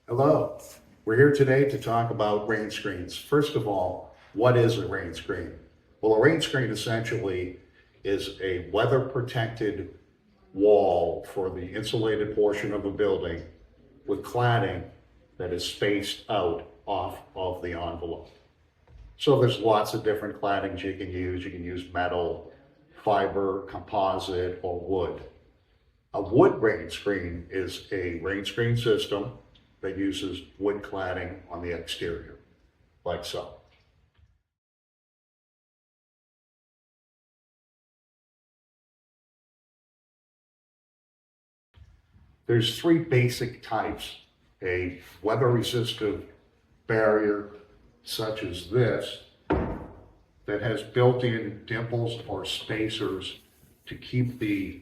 Hello, we're here today to talk about rain screens. First of all, what is a rain screen? Well, a rain screen essentially is a weather protected wall for the insulated portion of a building with cladding that is spaced out off of the envelope. So there's lots of different claddings you can use. You can use metal, fiber, composite, or wood. A wood rain screen is a rain screen system that uses wood cladding on the exterior, like so. There's three basic types: a weather resistive barrier such as this that has built-in dimples or spacers to keep the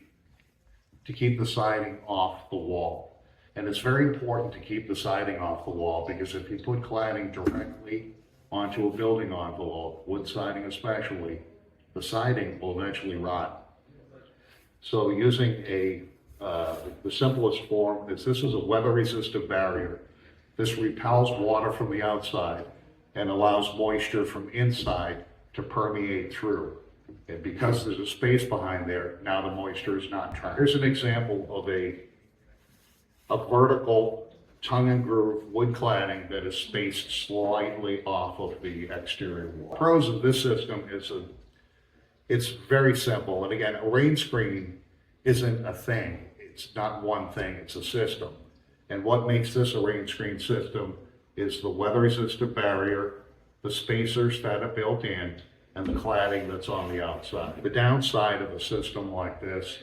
siding off the wall. And it's very important to keep the siding off the wall, because if you put cladding directly onto a building envelope, wood siding especially, the siding will eventually rot. So using the simplest form is, this is a weather resistive barrier. This repels water from the outside and allows moisture from inside to permeate through. And because there's a space behind there, now the moisture is not trapped. Here's an example of a vertical tongue and groove wood cladding that is spaced slightly off of the exterior wall. Pros of this system is it's very simple. And again, a rain screen isn't a thing. It's not one thing, it's a system. And what makes this a rain screen system is the weather resistant barrier, the spacers that are built in, and the cladding that's on the outside. The downside of a system like this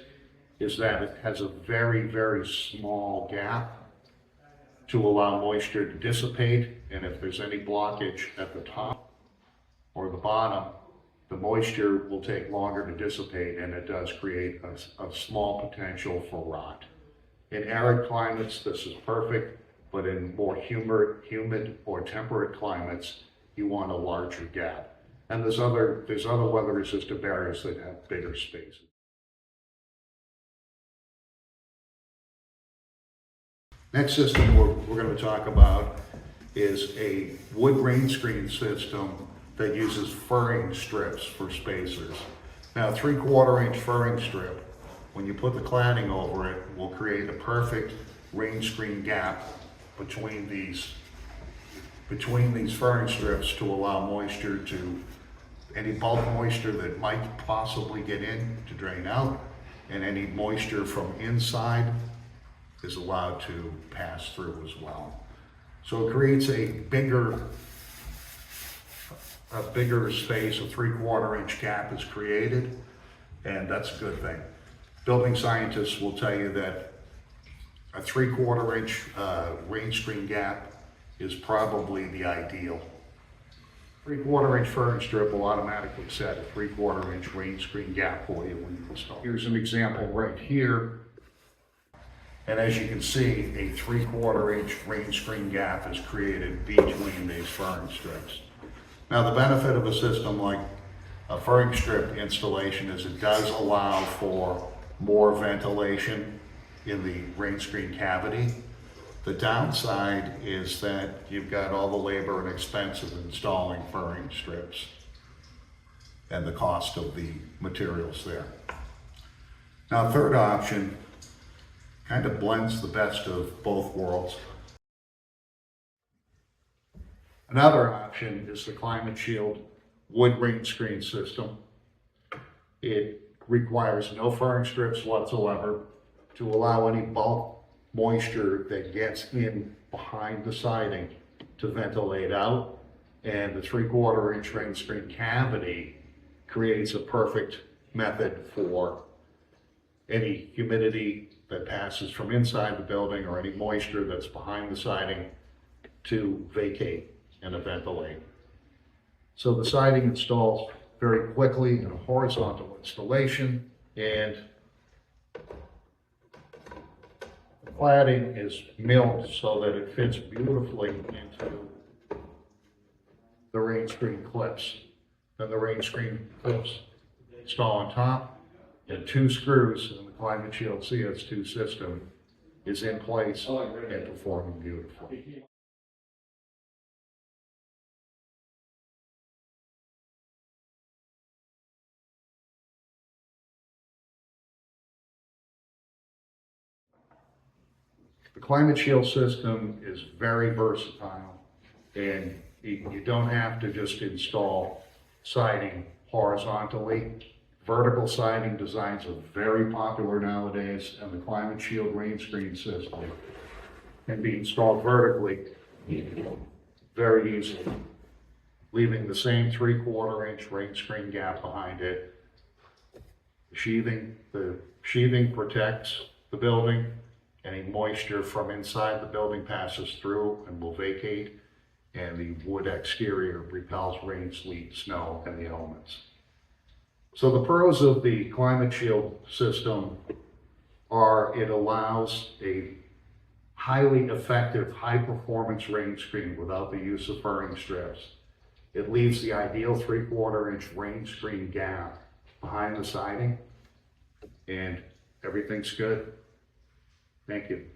is that it has a very, very small gap to allow moisture to dissipate. And if there's any blockage at the top or the bottom, the moisture will take longer to dissipate, and it does create a small potential for rot. In arid climates, this is perfect, but in more humid or temperate climates, you want a larger gap. And there's other weather resistant barriers that have bigger spaces. Next system we're going to talk about is a wood rain screen system that uses furring strips for spacers. Now, a 3/4 inch furring strip, when you put the cladding over it, will create a perfect rain screen gap between these furring strips to allow moisture any bulk moisture that might possibly get in to drain out, and any moisture from inside is allowed to pass through as well. So it creates a bigger space. A 3/4 inch gap is created, and that's a good thing. Building scientists will tell you that a 3/4 inch rain screen gap is probably the ideal. 3/4 inch furring strip will automatically set a 3/4 inch rain screen gap for you when you install. Here's an example right here. And as you can see, a 3/4 inch rain screen gap is created between these furring strips. Now, the benefit of a system like a furring strip installation is it does allow for more ventilation in the rain screen cavity. The downside is that you've got all the labor and expense of installing furring strips and the cost of the materials there. Now, third option kind of blends the best of both worlds. Another option is the Climate-Shield Wood Rainscreen System. It requires no furring strips whatsoever to allow any bulk moisture that gets in behind the siding to ventilate out, and the 3/4 inch rain screen cavity creates a perfect method for any humidity that passes from inside the building or any moisture that's behind the siding to vacate and ventilate. So the siding installs very quickly in a horizontal installation, and the cladding is milled so that it fits beautifully into the rain screen clips. Then the rain screen clips install on top, and 2 screws in the Climate-Shield CS2 system is in place and performing beautifully. The Climate-Shield system is very versatile, and you don't have to just install siding horizontally. Vertical siding designs are very popular nowadays, and the Climate-Shield Rainscreen System can be installed vertically very easily, leaving the same 3/4 inch rain screen gap behind it. The sheathing protects the building. Any moisture from inside the building passes through and will vacate, and the wood exterior repels rain, sleet, snow, and the elements. So the pros of the Climate-Shield system are it allows a highly effective, high-performance rain screen without the use of furring strips. It leaves the ideal 3/4 inch rain screen gap behind the siding, and everything's good. Thank you.